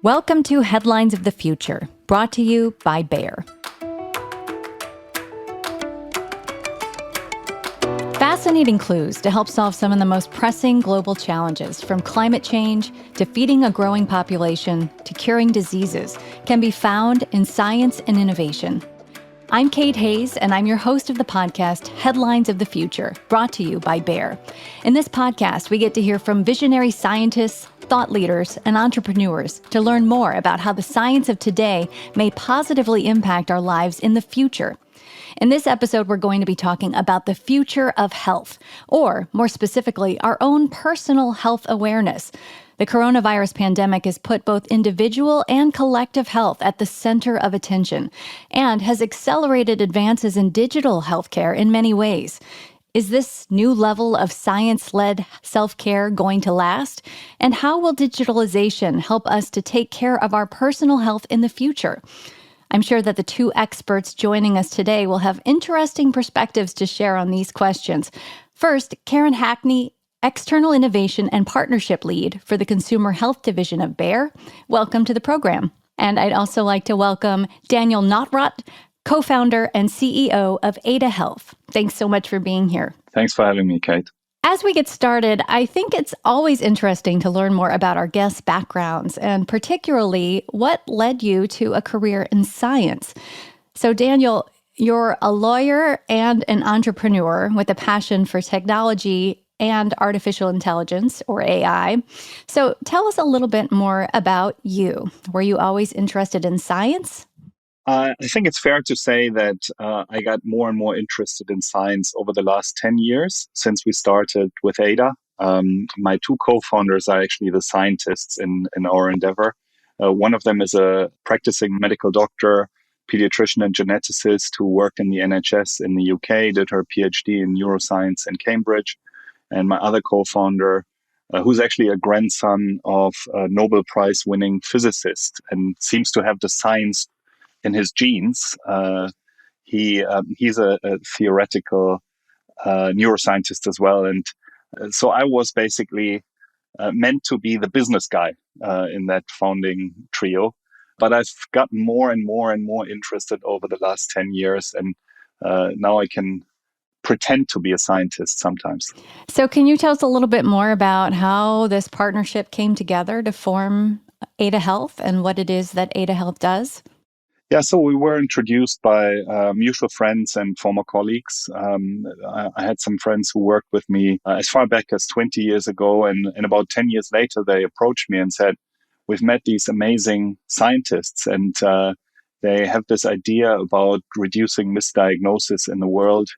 Welcome to Headlines of the Future, brought to you by Bayer. Fascinating clues to help solve some of the most pressing global challenges, from climate change to feeding a growing population to curing diseases, can be found in science and innovation. I'm Kate Hayes, and I'm your host of the podcast, Headlines of the Future, brought to you by Bayer. In this podcast, we get to hear from visionary scientists, thought leaders, and entrepreneurs to learn more about how the science of today may positively impact our lives in the future. In this episode, we're going to be talking about the future of health, or more specifically, our own personal health awareness. The coronavirus pandemic has put both individual and collective health at the center of attention and has accelerated advances in digital healthcare in many ways. Is this new level of science-led self-care going to last? And how will digitalization help us to take care of our personal health in the future? I'm sure that the two experts joining us today will have interesting perspectives to share on these questions. First, Karen Hackney, External Innovation and Partnership Lead for the Consumer Health Division of Bayer. Welcome to the program. And I'd also like to welcome Daniel Nathrath, co-founder and CEO of Ada Health. Thanks so much for being here. Thanks for having me, Kate. As we get started, I think it's always interesting to learn more about our guests' backgrounds, and particularly what led you to a career in science. So, Daniel, you're a lawyer and an entrepreneur with a passion for technology and artificial intelligence, or AI. So tell us a little bit more about you. Were you always interested in science? I think it's fair to say that I got more and more interested in science over the last 10 years since we started with Ada. My two co-founders are actually the scientists in our endeavor. One of them is a practicing medical doctor, pediatrician and geneticist who worked in the NHS in the UK, did her PhD in neuroscience in Cambridge. And my other co-founder, who's actually a grandson of a Nobel Prize winning physicist and seems to have the science in his genes. He's a theoretical neuroscientist as well. And so I was basically meant to be the business guy in that founding trio. But I've gotten more and more and more interested over the last 10 years. And now I can pretend to be a scientist sometimes. So can you tell us a little bit more about how this partnership came together to form Ada Health and what it is that Ada Health does? Yeah, so we were introduced by mutual friends and former colleagues. I had some friends who worked with me as far back as 20 years ago. And about 10 years later, they approached me and said, we've met these amazing scientists and they have this idea about reducing misdiagnosis in the world.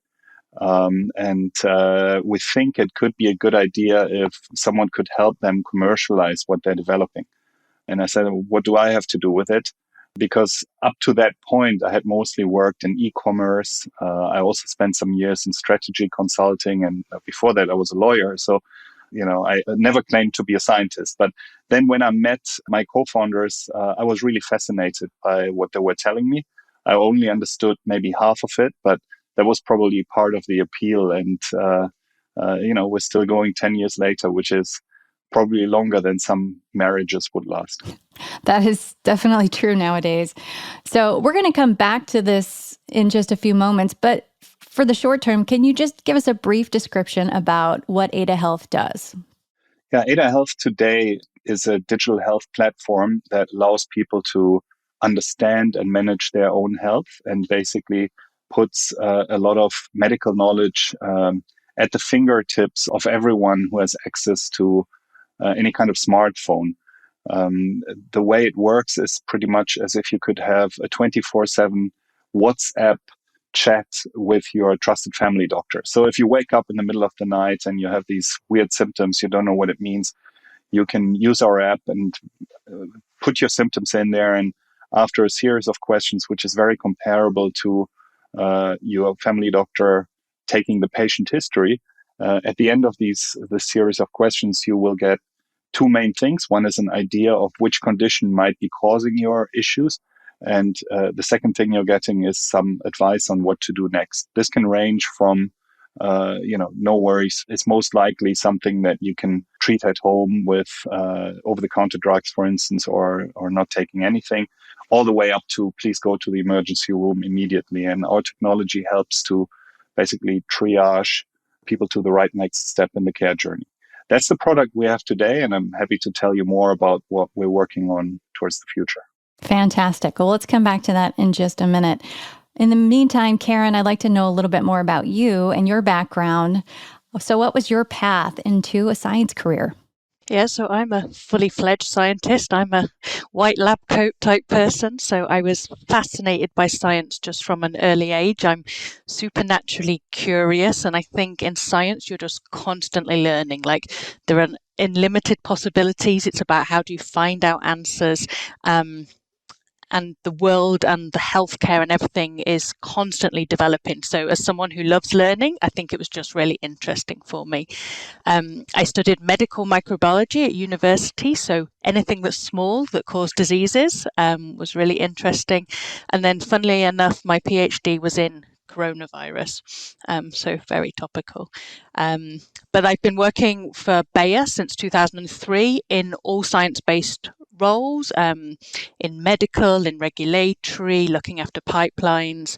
We think it could be a good idea if someone could help them commercialize what they're developing. And I said, what do I have to do with it? Because up to that point, I had mostly worked in e-commerce. I also spent some years in strategy consulting. And before that, I was a lawyer. So, I never claimed to be a scientist. But then when I met my co-founders, I was really fascinated by what they were telling me. I only understood maybe half of it, but that was probably part of the appeal. And, we're still going 10 years later, which is probably longer than some marriages would last. That is definitely true nowadays. So we're going to come back to this in just a few moments. But for the short term, can you just give us a brief description about what Ada Health does? Yeah, Ada Health today is a digital health platform that allows people to understand and manage their own health and basically puts a lot of medical knowledge at the fingertips of everyone who has access to any kind of smartphone. The way it works is pretty much as if you could have a 24/7 WhatsApp chat with your trusted family doctor. So if you wake up in the middle of the night and you have these weird symptoms, you don't know what it means, you can use our app and put your symptoms in there. And after a series of questions, which is very comparable to your family doctor taking the patient history, at the end of the series of questions, you will get two main things. One is an idea of which condition might be causing your issues. And the second thing you're getting is some advice on what to do next. This can range from no worries. It's most likely something that you can treat at home with over-the-counter drugs, for instance, or not taking anything, all the way up to please go to the emergency room immediately. And our technology helps to basically triage people to the right next step in the care journey. That's the product we have today, and I'm happy to tell you more about what we're working on towards the future. Fantastic. Well, let's come back to that in just a minute. In the meantime, Karen, I'd like to know a little bit more about you and your background. So what was your path into a science career? Yeah, so I'm a fully fledged scientist. I'm a white lab coat type person. So I was fascinated by science just from an early age. I'm supernaturally curious. And I think in science, you're just constantly learning. Like there are unlimited possibilities. It's about how do you find out answers. And the world and the healthcare and everything is constantly developing. So as someone who loves learning, I think it was just really interesting for me. I studied medical microbiology at university, so anything that's small that caused diseases was really interesting. And then funnily enough, my PhD was in coronavirus, so very topical. But I've been working for Bayer since 2003 in all science-based roles, in medical, in regulatory, looking after pipelines.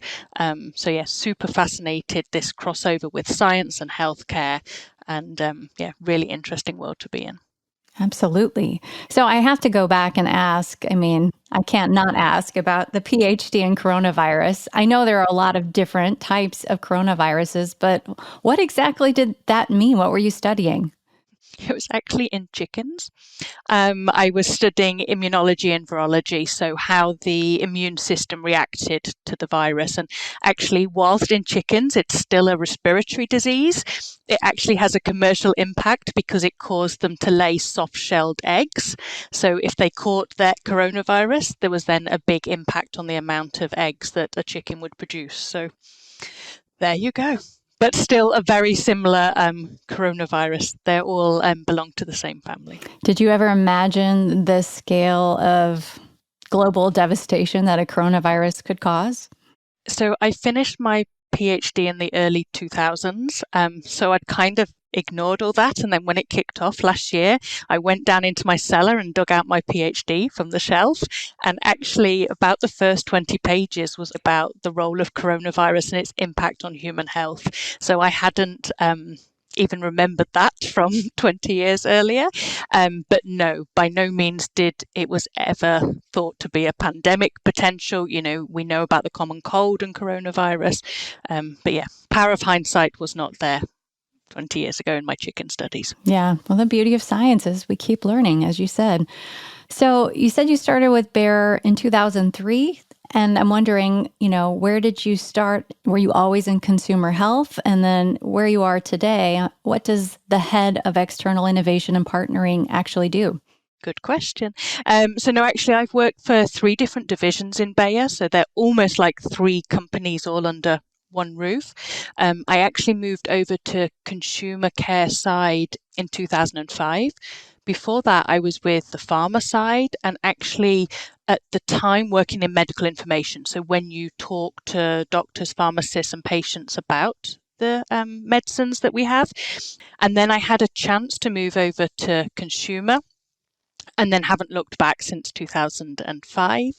So yeah, super fascinated, this crossover with science and healthcare, and really interesting world to be in. Absolutely. So I have to go back and ask, I can't not ask about the PhD in coronavirus. I know there are a lot of different types of coronaviruses, but what exactly did that mean? What were you studying? It was actually in chickens. I was studying immunology and virology, so how the immune system reacted to the virus. And actually, whilst in chickens, it's still a respiratory disease, it actually has a commercial impact because it caused them to lay soft-shelled eggs. So if they caught that coronavirus, there was then a big impact on the amount of eggs that a chicken would produce. So there you go. But still a very similar coronavirus. They all belong to the same family. Did you ever imagine the scale of global devastation that a coronavirus could cause? So I finished my PhD in the early 2000s. So I'd kind of ignored all that. And then when it kicked off last year, I went down into my cellar and dug out my PhD from the shelf. And actually, about the first 20 pages was about the role of coronavirus and its impact on human health. So I hadn't even remembered that from 20 years earlier. But no, by no means did it was ever thought to be a pandemic potential. We know about the common cold and coronavirus. But yeah, power of hindsight was not there 20 years ago in my chicken studies. Yeah. Well, the beauty of science is we keep learning, as you said. So you said you started with Bayer in 2003. And I'm wondering, where did you start? Were you always in consumer health? And then where you are today, what does the head of external innovation and partnering actually do? Good question. So no, actually, I've worked for 3 different divisions in Bayer. So they're almost like 3 companies all under one roof. I actually moved over to consumer care side in 2005. Before that, I was with the pharma side and actually at the time working in medical information. So when you talk to doctors, pharmacists and patients about the medicines that we have. And then I had a chance to move over to consumer and then haven't looked back since 2005,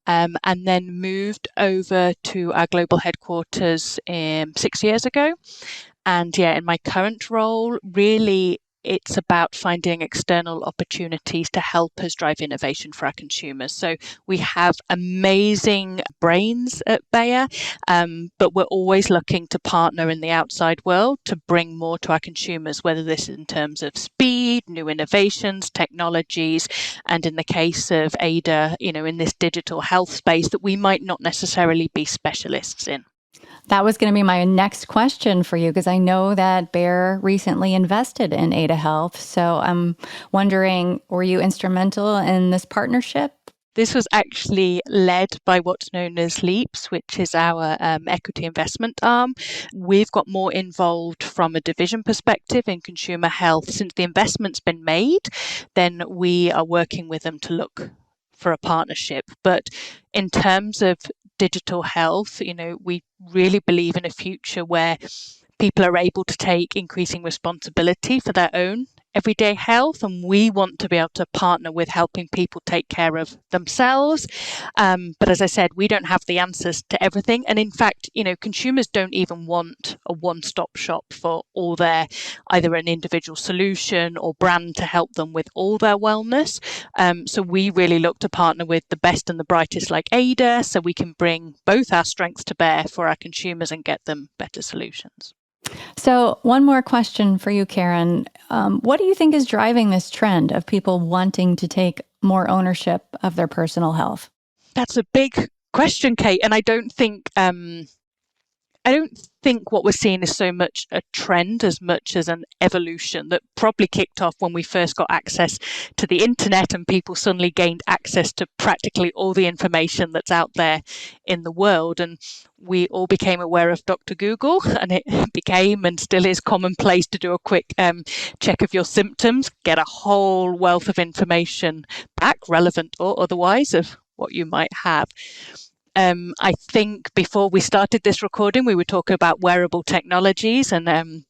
and then moved over to our global headquarters 6 years ago. And yeah, in my current role, really it's about finding external opportunities to help us drive innovation for our consumers. So we have amazing brains at Bayer, but we're always looking to partner in the outside world to bring more to our consumers, whether this is in terms of speed, new innovations, technologies, and in the case of Ada, in this digital health space that we might not necessarily be specialists in. That was going to be my next question for you, because I know that Bayer recently invested in Ada Health. So I'm wondering, were you instrumental in this partnership? This was actually led by what's known as Leaps, which is our equity investment arm. We've got more involved from a division perspective in consumer health. Since the investment's been made, then we are working with them to look for a partnership. But in terms of digital health, we really believe in a future where people are able to take increasing responsibility for their own everyday health, and we want to be able to partner with helping people take care of themselves. But as I said, we don't have the answers to everything. And in fact, consumers don't even want a one-stop shop for all their, either an individual solution or brand to help them with all their wellness. So we really look to partner with the best and the brightest like Ada, so we can bring both our strengths to bear for our consumers and get them better solutions. So one more question for you, Karen. What do you think is driving this trend of people wanting to take more ownership of their personal health? That's a big question, Kate, and I don't think what we're seeing is so much a trend as much as an evolution that probably kicked off when we first got access to the internet and people suddenly gained access to practically all the information that's out there in the world. And we all became aware of Dr. Google, and it became and still is commonplace to do a quick check of your symptoms, get a whole wealth of information back, relevant or otherwise, of what you might have. I think before we started this recording, we were talking about wearable technologies, and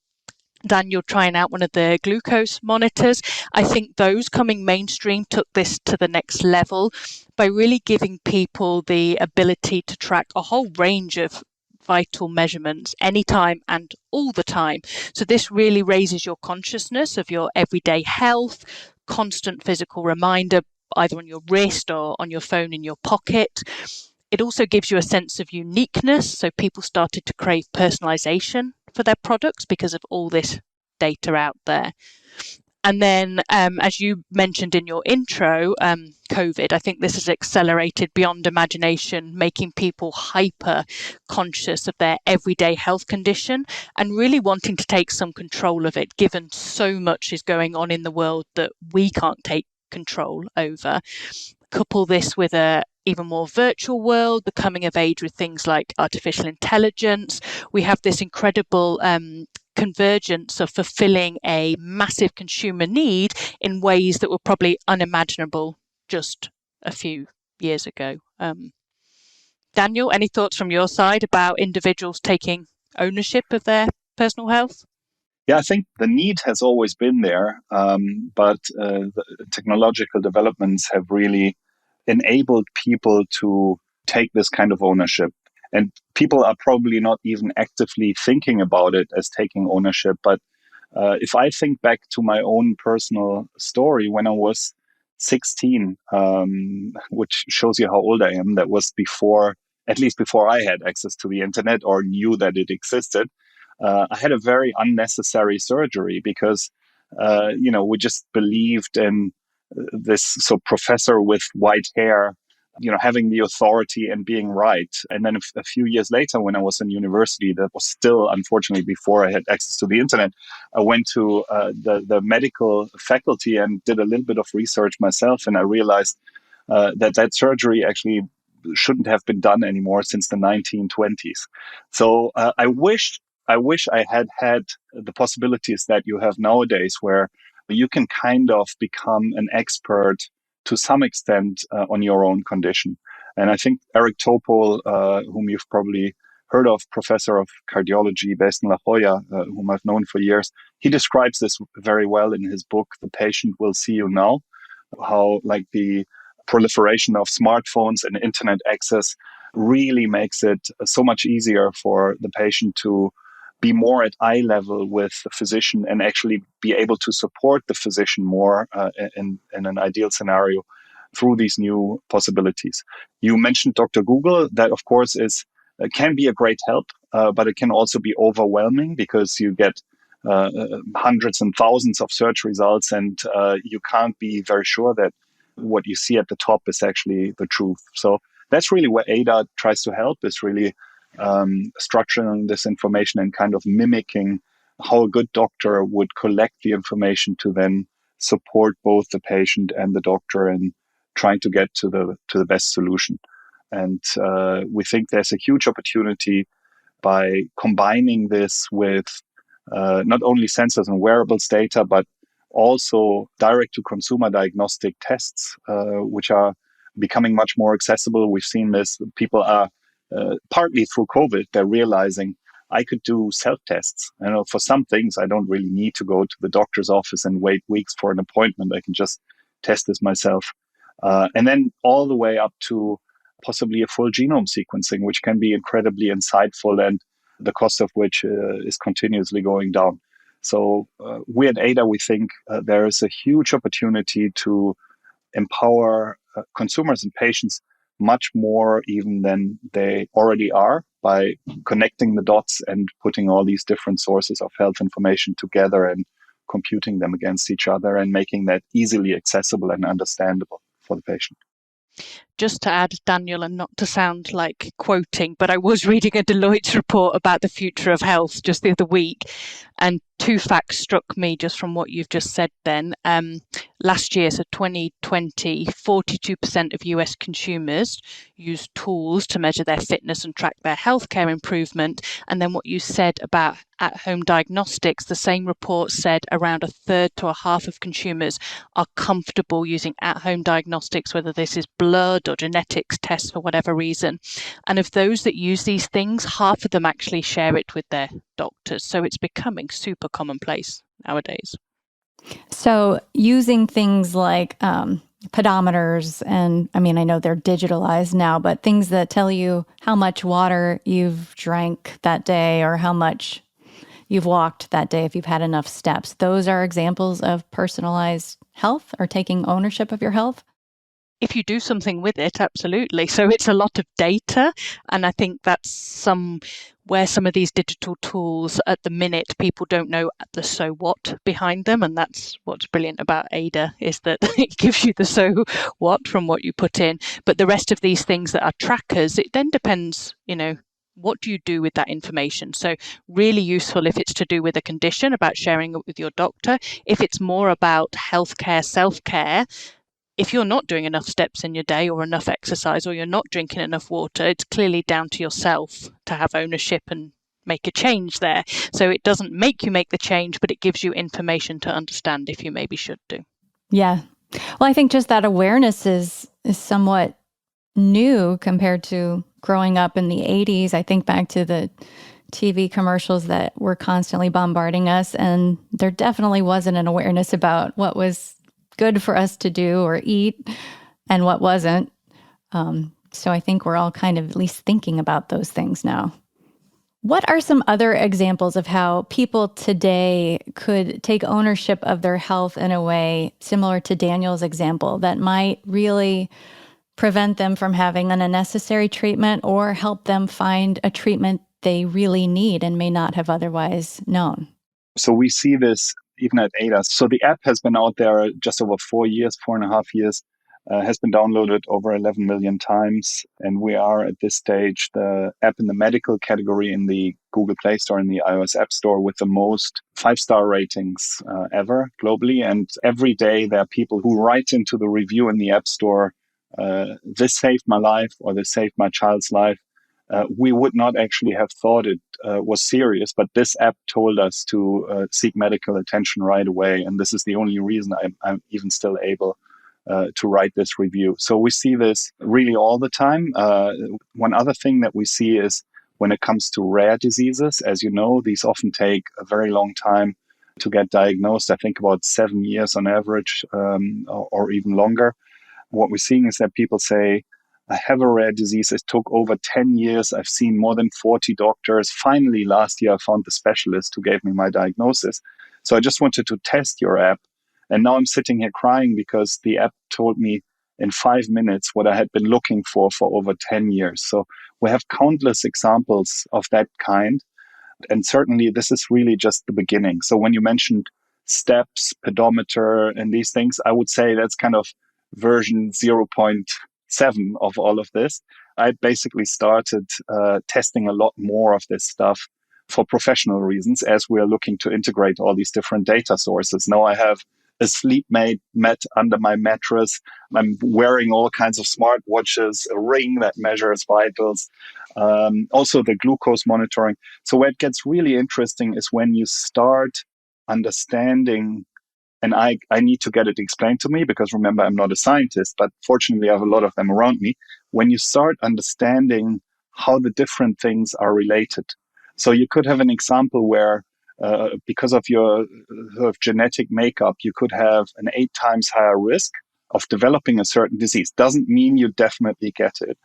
Daniel trying out one of the glucose monitors. I think those coming mainstream took this to the next level by really giving people the ability to track a whole range of vital measurements anytime and all the time. So this really raises your consciousness of your everyday health, constant physical reminder either on your wrist or on your phone in your pocket. It also gives you a sense of uniqueness. So people started to crave personalization for their products because of all this data out there. And then, as you mentioned in your intro, COVID, I think this has accelerated beyond imagination, making people hyper conscious of their everyday health condition and really wanting to take some control of it, given so much is going on in the world that we can't take control over. Couple this with a even more virtual world, the coming of age with things like artificial intelligence. We have this incredible convergence of fulfilling a massive consumer need in ways that were probably unimaginable just a few years ago. Daniel, any thoughts from your side about individuals taking ownership of their personal health? Yeah, I think the need has always been there, but the technological developments have really enabled people to take this kind of ownership. And people are probably not even actively thinking about it as taking ownership. But if I think back to my own personal story when I was 16, which shows you how old I am, that was before, at least before I had access to the internet or knew that it existed. I had a very unnecessary surgery because, we just believed in this professor with white hair, having the authority and being right. And then a few years later, when I was in university, that was still, unfortunately, before I had access to the internet, I went to the medical faculty and did a little bit of research myself. And I realized that surgery actually shouldn't have been done anymore since the 1920s. So I wish I had the possibilities that you have nowadays, where you can kind of become an expert to some extent on your own condition. And I think Eric Topol, whom you've probably heard of, professor of cardiology based in La Jolla, whom I've known for years, he describes this very well in his book, The Patient Will See You Now, how like the proliferation of smartphones and internet access really makes it so much easier for the patient to be more at eye level with the physician and actually be able to support the physician more in an ideal scenario through these new possibilities. You mentioned Dr. Google. That, of course, can be a great help, but it can also be overwhelming because you get hundreds and thousands of search results, and you can't be very sure that what you see at the top is actually the truth. So that's really where Ada tries to help, is really structuring this information and kind of mimicking how a good doctor would collect the information to then support both the patient and the doctor in trying to get to the best solution. And we think there's a huge opportunity by combining this with not only sensors and wearables data, but also direct-to-consumer diagnostic tests, which are becoming much more accessible. We've seen this. People are partly through COVID, they're realizing I could do self-tests. For some things, I don't really need to go to the doctor's office and wait weeks for an appointment. I can just test this myself. And then all the way up to possibly a full genome sequencing, which can be incredibly insightful and the cost of which is continuously going down. So we at Ada, we think there is a huge opportunity to empower consumers and patients much more even than they already are by connecting the dots and putting all these different sources of health information together and computing them against each other and making that easily accessible and understandable for the patient. Just to add, Daniel, and not to sound like quoting, but I was reading a Deloitte report about the future of health just the other week, and two facts struck me just from what you've just said then. Last year, so 2020, 42% of US consumers used tools to measure their fitness and track their healthcare improvement. And then what you said about at-home diagnostics, the same report said around a third to a half of consumers are comfortable using at-home diagnostics, whether this is blood or genetics tests for whatever reason. And of those that use these things, half of them actually share it with their doctors. So it's becoming super commonplace nowadays. So using things like pedometers, and I mean, I know they're digitalized now, but things that tell you how much water you've drank that day or how much you've walked that day if you've had enough steps. Those are examples of personalized health or taking ownership of your health. If you do something with it, absolutely. So it's a lot of data. And I think that's where some of these digital tools at the minute, people don't know the so what behind them. And that's what's brilliant about Ada, is that it gives you the so what from what you put in. But the rest of these things that are trackers, it then depends, what do you do with that information? So really useful if it's to do with a condition, about sharing it with your doctor. If it's more about healthcare, self-care, if you're not doing enough steps in your day or enough exercise or you're not drinking enough water, it's clearly down to yourself to have ownership and make a change there. So it doesn't make you make the change, but it gives you information to understand if you maybe should do. Yeah. Well, I think just that awareness is somewhat new compared to growing up in the 80s. I think back to the TV commercials that were constantly bombarding us, and there definitely wasn't an awareness about what was good for us to do or eat and what wasn't. So I think we're all kind of at least thinking about those things now. What are some other examples of how people today could take ownership of their health in a way similar to Daniel's example that might really prevent them from having an unnecessary treatment or help them find a treatment they really need and may not have otherwise known? So we see this even at Ada. So the app has been out there just over 4.5 years, has been downloaded over 11 million times. And we are at this stage the app in the medical category in the Google Play Store and the iOS App Store with the most 5-star ratings ever globally. And every day there are people who write into the review in the App Store, this saved my life or this saved my child's life. We would not actually have thought it was serious, but this app told us to seek medical attention right away. And this is the only reason I'm even still able to write this review. So we see this really all the time. One other thing that we see is when it comes to rare diseases, as you know, these often take a very long time to get diagnosed. I think about 7 years on average, or even longer. What we're seeing is that people say, I have a rare disease. It took over 10 years. I've seen more than 40 doctors. Finally, last year, I found the specialist who gave me my diagnosis. So I just wanted to test your app. And now I'm sitting here crying because the app told me in 5 minutes what I had been looking for over 10 years. So we have countless examples of that kind. And certainly this is really just the beginning. So when you mentioned steps, pedometer, and these things, I would say that's kind of version 0.7 of all of this. I basically started testing a lot more of this stuff for professional reasons as we're looking to integrate all these different data sources. Now I have a sleep mat under my mattress. I'm wearing all kinds of smart watches, a ring that measures vitals, also the glucose monitoring. So where it gets really interesting is when you start understanding, and I need to get it explained to me because remember, I'm not a scientist, but fortunately I have a lot of them around me. When you start understanding how the different things are related, So you could have an example where because of your sort of genetic makeup, you could have an 8 times higher risk of developing a certain disease. Doesn't mean you definitely get it.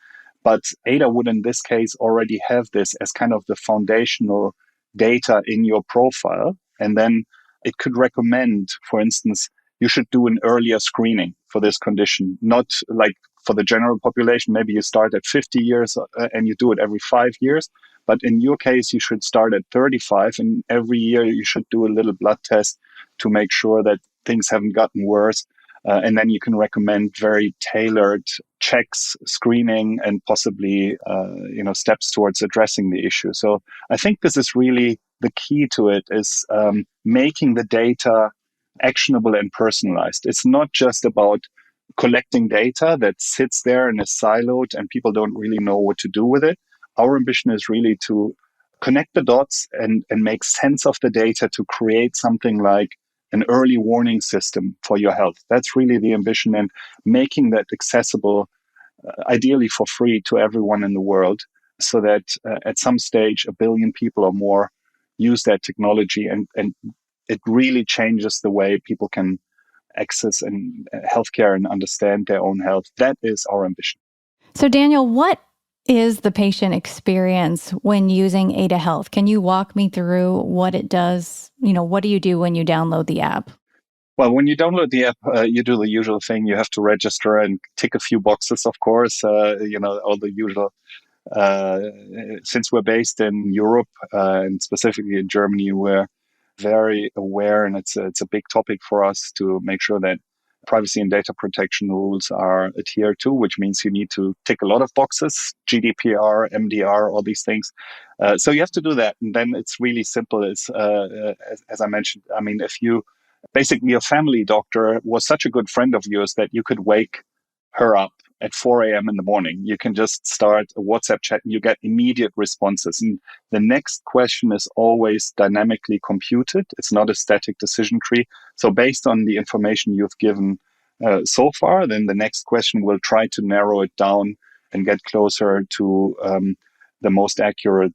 But Ada would, in this case, already have this as kind of the foundational data in your profile. And then it could recommend, for instance, you should do an earlier screening for this condition, not like for the general population. Maybe you start at 50 years and you do it every 5 years. But in your case, you should start at 35, and every year you should do a little blood test to make sure that things haven't gotten worse. And then you can recommend very tailored checks, screening, and possibly steps towards addressing the issue. So I think this is really the key to it, is making the data actionable and personalized. It's not just about collecting data that sits there and is siloed and people don't really know what to do with it. Our ambition is really to connect the dots and make sense of the data to create something like an early warning system for your health. That's really the ambition, and making that accessible, ideally for free, to everyone in the world, so that at some stage 1 billion people or more use that technology, and it really changes the way people can access and healthcare and understand their own health. That is our ambition. So, Daniel, what is the patient experience when using Ada Health? Can you walk me through what it does? What do you do when you download the app? Well, when you download the app, you do the usual thing. You have to register and tick a few boxes, of course, all the usual. Since we're based in Europe and specifically in Germany, we're very aware, and it's a big topic for us to make sure that privacy and data protection rules are adhered to, which means you need to tick a lot of boxes, GDPR, MDR, all these things. So you have to do that. And then it's really simple. It's, as I mentioned, I mean, if you basically, your family doctor was such a good friend of yours that you could wake her up at 4 a.m. in the morning. You can just start a WhatsApp chat and you get immediate responses. And the next question is always dynamically computed. It's not a static decision tree. So based on the information you've given so far, then the next question will try to narrow it down and get closer to the most accurate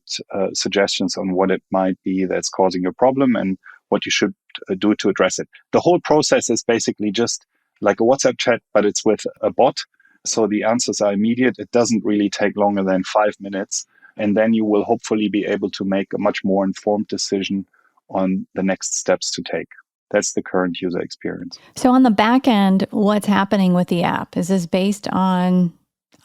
suggestions on what it might be that's causing your problem and what you should do to address it. The whole process is basically just like a WhatsApp chat, but it's with a bot. So the answers are immediate. It doesn't really take longer than 5 minutes. And then you will hopefully be able to make a much more informed decision on the next steps to take. That's the current user experience. So on the back end, what's happening with the app? Is this based on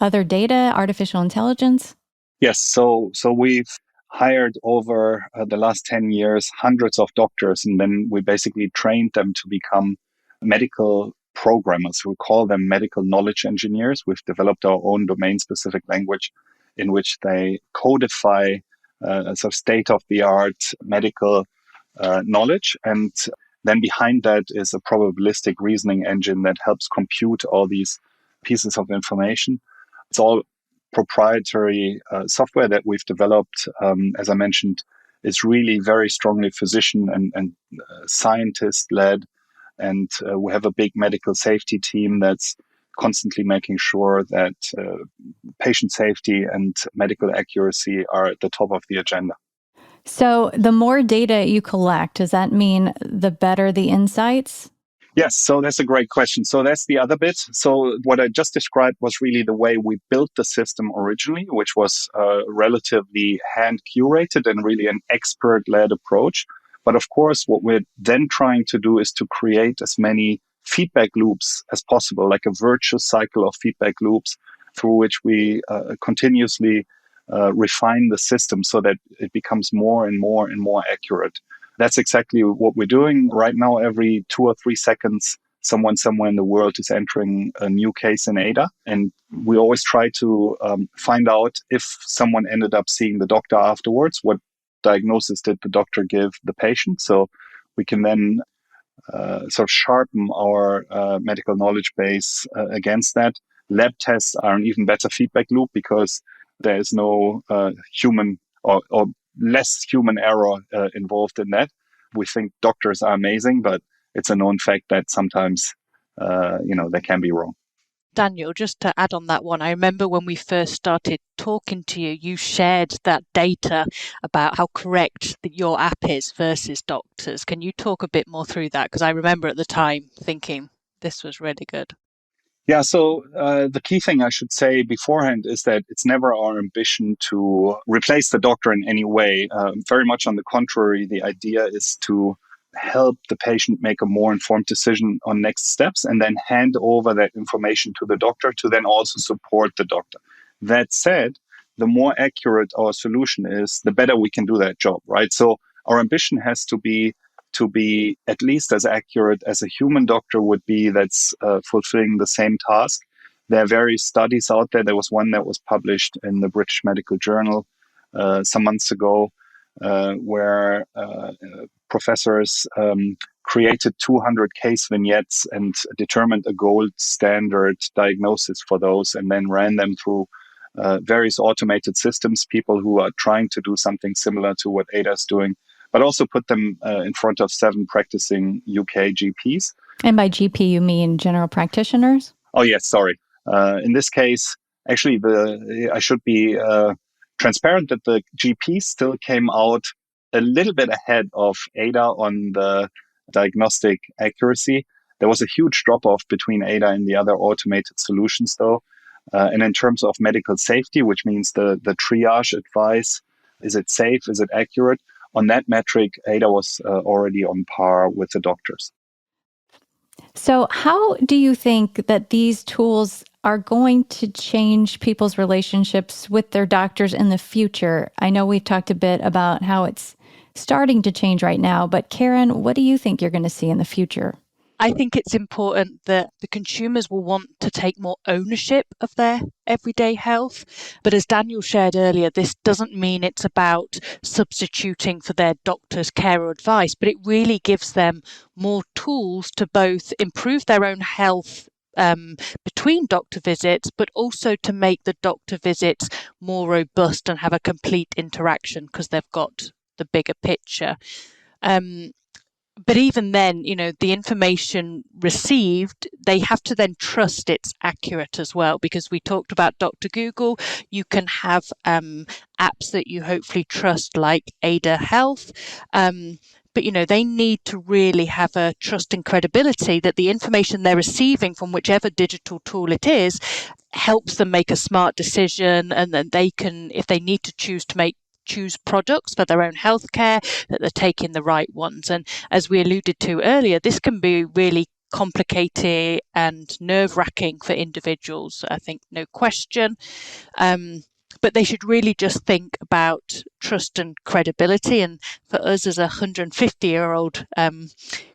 other data, artificial intelligence? Yes. So we've hired over the last 10 years hundreds of doctors, and then we basically trained them to become medical programmers. We call them medical knowledge engineers. We've developed our own domain-specific language in which they codify sort of state-of-the-art medical knowledge. And then behind that is a probabilistic reasoning engine that helps compute all these pieces of information. It's all proprietary software that we've developed. As I mentioned, it's really very strongly physician and scientist-led. And we have a big medical safety team that's constantly making sure that patient safety and medical accuracy are at the top of the agenda. So the more data you collect, does that mean the better the insights? Yes, so that's a great question. So that's the other bit. So what I just described was really the way we built the system originally, which was relatively hand curated and really an expert-led approach. But of course, what we're then trying to do is to create as many feedback loops as possible, like a virtuous cycle of feedback loops through which we continuously refine the system so that it becomes more and more and more accurate. That's exactly what we're doing right now. Every 2 or 3 seconds, someone somewhere in the world is entering a new case in Ada. And we always try to find out if someone ended up seeing the doctor afterwards, what diagnosis did the doctor give the patient. So we can then sort of sharpen our medical knowledge base against that. Lab tests are an even better feedback loop because there is no human or less human error involved in that. We think doctors are amazing, but it's a known fact that sometimes, they can be wrong. Daniel, just to add on that one, I remember when we first started talking to you, you shared that data about how correct your app is versus doctors. Can you talk a bit more through that? Because I remember at the time thinking this was really good. Yeah, so the key thing I should say beforehand is that it's never our ambition to replace the doctor in any way. Very much on the contrary, the idea is to help the patient make a more informed decision on next steps and then hand over that information to the doctor to then also support the doctor. That said, the more accurate our solution is, the better we can do that job, right? So our ambition has to be at least as accurate as a human doctor would be that's fulfilling the same task. There are various studies out there. There was one that was published in the British Medical Journal some months ago where professors created 200 case vignettes and determined a gold standard diagnosis for those and then ran them through various automated systems, people who are trying to do something similar to what Ada is doing, but also put them in front of 7 practicing UK GPs. And by GP, you mean general practitioners? Oh, yes, sorry. In this case, actually, I should be transparent that the GPs still came out a little bit ahead of Ada on the diagnostic accuracy. There was a huge drop-off between Ada and the other automated solutions, though. And in terms of medical safety, which means the triage advice, is it safe, is it accurate? On that metric, Ada was already on par with the doctors. So how do you think that these tools are going to change people's relationships with their doctors in the future? I know we've talked a bit about how it's starting to change right now, but Karen, what do you think you're going to see in the future? I think it's important that the consumers will want to take more ownership of their everyday health. But as Daniel shared earlier, this doesn't mean it's about substituting for their doctor's care or advice, but it really gives them more tools to both improve their own health between doctor visits, but also to make the doctor visits more robust and have a complete interaction because they've got the bigger picture. But even then, the information received, they have to then trust it's accurate as well, because we talked about Dr. Google. You can have apps that you hopefully trust, like Ada Health. But, they need to really have a trust and credibility that the information they're receiving from whichever digital tool it is helps them make a smart decision. And then they can, if they need to choose products for their own healthcare, that they're taking the right ones. And as we alluded to earlier, this can be really complicated and nerve-wracking for individuals, I think, no question. But they should really just think about trust and credibility. And for us as a 150-year-old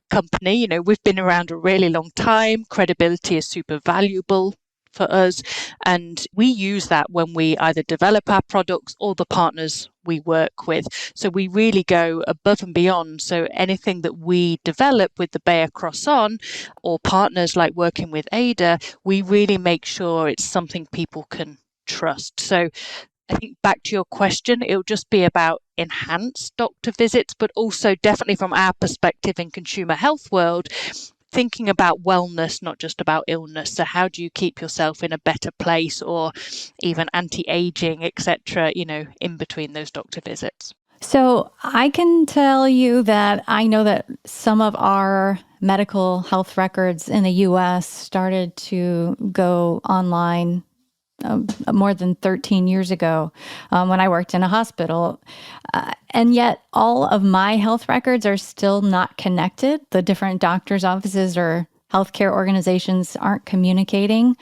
company, we've been around a really long time. Credibility is super valuable for us. And we use that when we either develop our products or the partners we work with. So we really go above and beyond. So anything that we develop with the Bayer Cross-On or partners like working with Ada, we really make sure it's something people can trust. So I think back to your question, it'll just be about enhanced doctor visits, but also definitely from our perspective in consumer health world, thinking about wellness, not just about illness. So how do you keep yourself in a better place, or even anti-aging, etc., in between those doctor visits? So I can tell you that I know that some of our medical health records in the U.S. started to go online more than 13 years ago when I worked in a hospital. And yet all of my health records are still not connected. The different doctors' offices or healthcare organizations aren't communicating.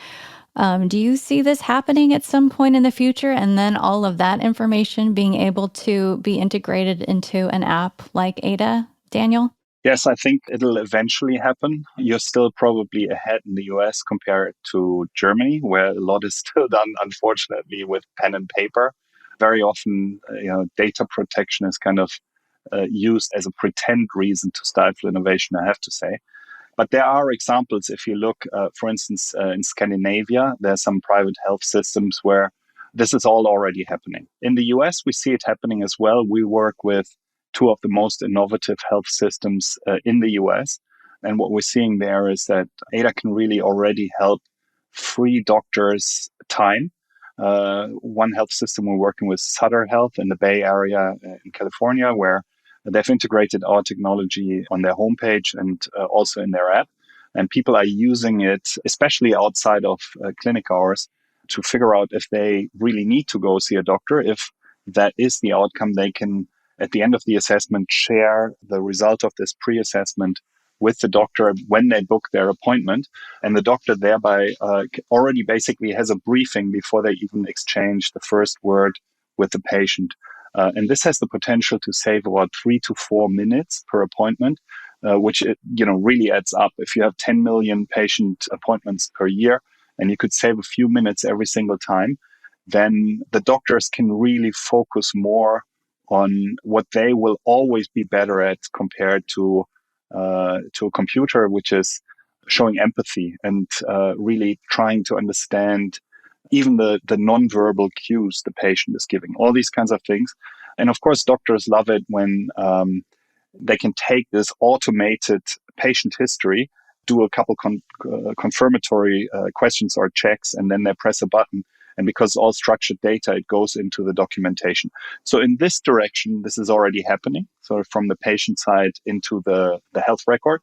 Do you see this happening at some point in the future? And then all of that information being able to be integrated into an app like Ada, Daniel? Yes, I think it'll eventually happen. You're still probably ahead in the US compared to Germany, where a lot is still done, unfortunately, with pen and paper. Very often, data protection is kind of used as a pretend reason to stifle innovation, I have to say. But there are examples. If you look, for instance, in Scandinavia, there are some private health systems where this is all already happening. In the US, we see it happening as well. We work with 2 of the most innovative health systems in the US. And what we're seeing there is that Ada can really already help free doctors time. One health system we're working with, Sutter Health in the Bay Area in California, where they've integrated our technology on their homepage and also in their app. And people are using it, especially outside of clinic hours, to figure out if they really need to go see a doctor. If that is the outcome, they can, at the end of the assessment, share the result of this pre-assessment with the doctor when they book their appointment. And the doctor thereby already basically has a briefing before they even exchange the first word with the patient. And this has the potential to save about 3 to 4 minutes per appointment, which really adds up. If you have 10 million patient appointments per year and you could save a few minutes every single time, then the doctors can really focus more on what they will always be better at compared to a computer, which is showing empathy and really trying to understand even the nonverbal cues the patient is giving, all these kinds of things. And of course, doctors love it when they can take this automated patient history, do a couple confirmatory questions or checks, and then they press a button. And because all structured data, it goes into the documentation. So in this direction, this is already happening. So from the patient side into the health record.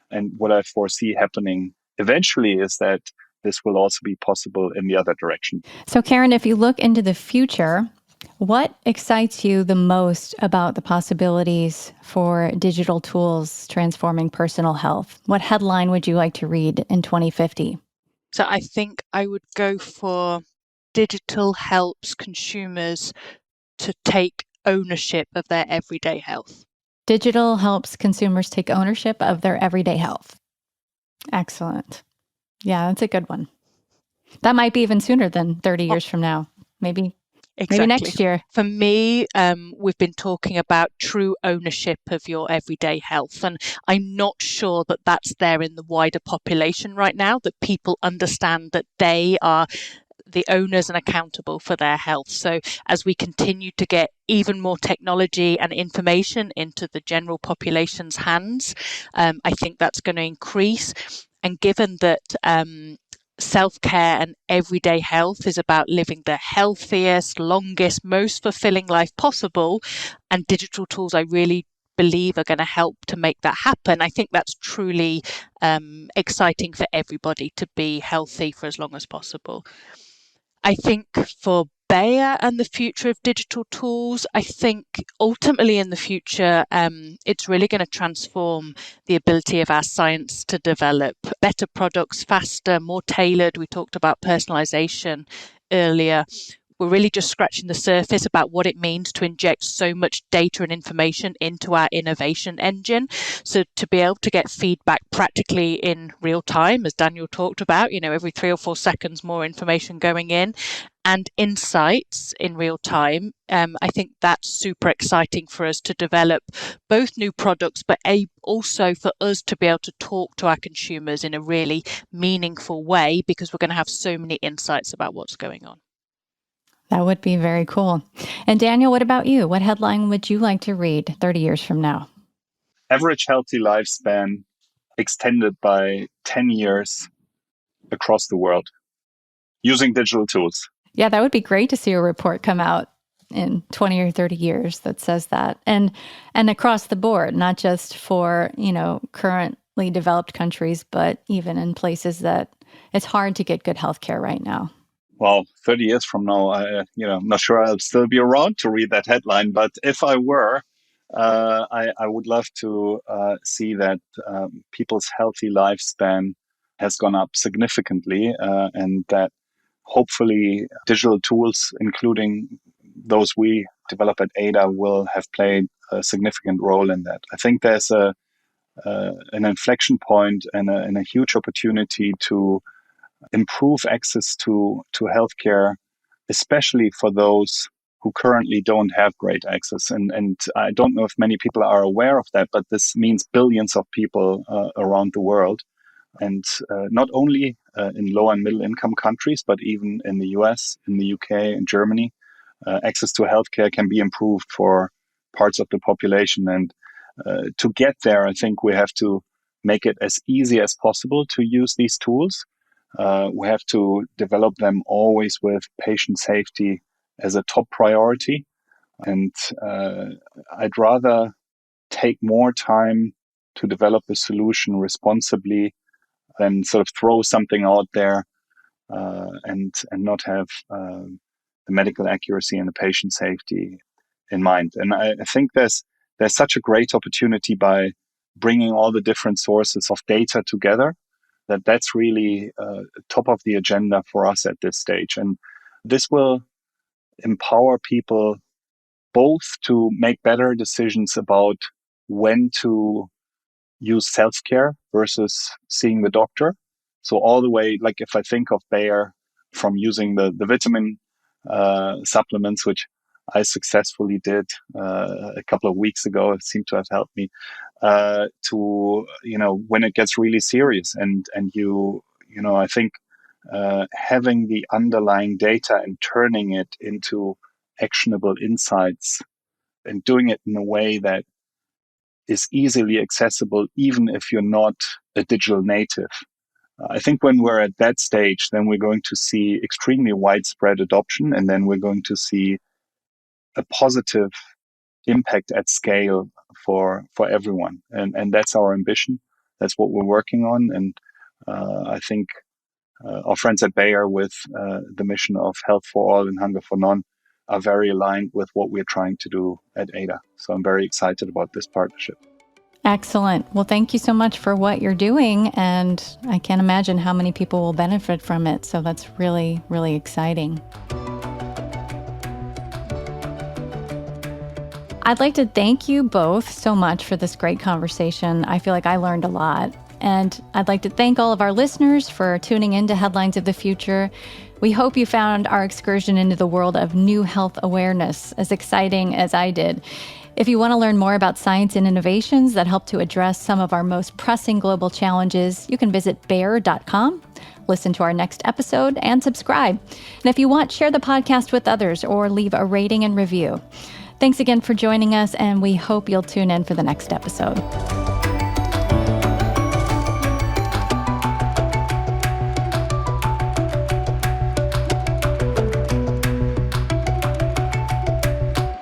And what I foresee happening eventually is that this will also be possible in the other direction. So Karen, if you look into the future, what excites you the most about the possibilities for digital tools transforming personal health? What headline would you like to read in 2050? So I think I would go for digital helps consumers to take ownership of their everyday health. Digital helps consumers take ownership of their everyday health. Excellent. Yeah, that's a good one. That might be even sooner than 30 years from now. Maybe next year. For me, we've been talking about true ownership of your everyday health. And I'm not sure that that's there in the wider population right now, that people understand that they are the owners and accountable for their health. So as we continue to get even more technology and information into the general population's hands, I think that's going to increase. And given that self-care and everyday health is about living the healthiest, longest, most fulfilling life possible, and digital tools I really believe are going to help to make that happen, I think that's truly exciting for everybody to be healthy for as long as possible. I think for Bayer and the future of digital tools, I think ultimately in the future, it's really going to transform the ability of our science to develop better products faster, more tailored. We talked about personalization earlier. We're really just scratching the surface about what it means to inject so much data and information into our innovation engine. So to be able to get feedback practically in real time, as Daniel talked about, every 3 or 4 seconds, more information going in, and insights in real time, I think that's super exciting for us to develop both new products, but also for us to be able to talk to our consumers in a really meaningful way, because we're going to have so many insights about what's going on. That would be very cool. And Daniel, what about you? What headline would you like to read 30 years from now? Average healthy lifespan extended by 10 years across the world using digital tools. Yeah, that would be great to see a report come out in 20 or 30 years that says that. And across the board, not just for, currently developed countries, but even in places that it's hard to get good healthcare right now. Well, 30 years from now, I'm not sure I'll still be around to read that headline. But if I were, I would love to see that people's healthy lifespan has gone up significantly, and that hopefully digital tools, including those we develop at ADA, will have played a significant role in that. I think there's an inflection point and a huge opportunity to improve access to healthcare, especially for those who currently don't have great access. And I don't know if many people are aware of that, but this means billions of people around the world. And not only in low and middle income countries, but even in the US, in the UK, and Germany, access to healthcare can be improved for parts of the population. And to get there, I think we have to make it as easy as possible to use these tools. We have to develop them always with patient safety as a top priority. And I'd rather take more time to develop a solution responsibly than sort of throw something out there and not have the medical accuracy and the patient safety in mind. And I think there's such a great opportunity by bringing all the different sources of data together that's really top of the agenda for us at this stage. And this will empower people both to make better decisions about when to use self-care versus seeing the doctor. So all the way, like if I think of Bayer, from using the vitamin supplements, which I successfully did a couple of weeks ago, it seemed to have helped me, to, when it gets really serious and I think having the underlying data and turning it into actionable insights and doing it in a way that is easily accessible, even if you're not a digital native. I think when we're at that stage, then we're going to see extremely widespread adoption, and then we're going to see a positive impact at scale for everyone. And that's our ambition. That's what we're working on. And I think our friends at Bayer with the mission of health for all and hunger for none are very aligned with what we're trying to do at ADA. So I'm very excited about this partnership. Excellent. Well, thank you so much for what you're doing. And I can't imagine how many people will benefit from it. So that's really, really exciting. I'd like to thank you both so much for this great conversation. I feel like I learned a lot. And I'd like to thank all of our listeners for tuning in to Headlines of the Future. We hope you found our excursion into the world of new health awareness as exciting as I did. If you want to learn more about science and innovations that help to address some of our most pressing global challenges, you can visit bayer.com, listen to our next episode, and subscribe. And if you want, share the podcast with others or leave a rating and review. Thanks again for joining us, and we hope you'll tune in for the next episode.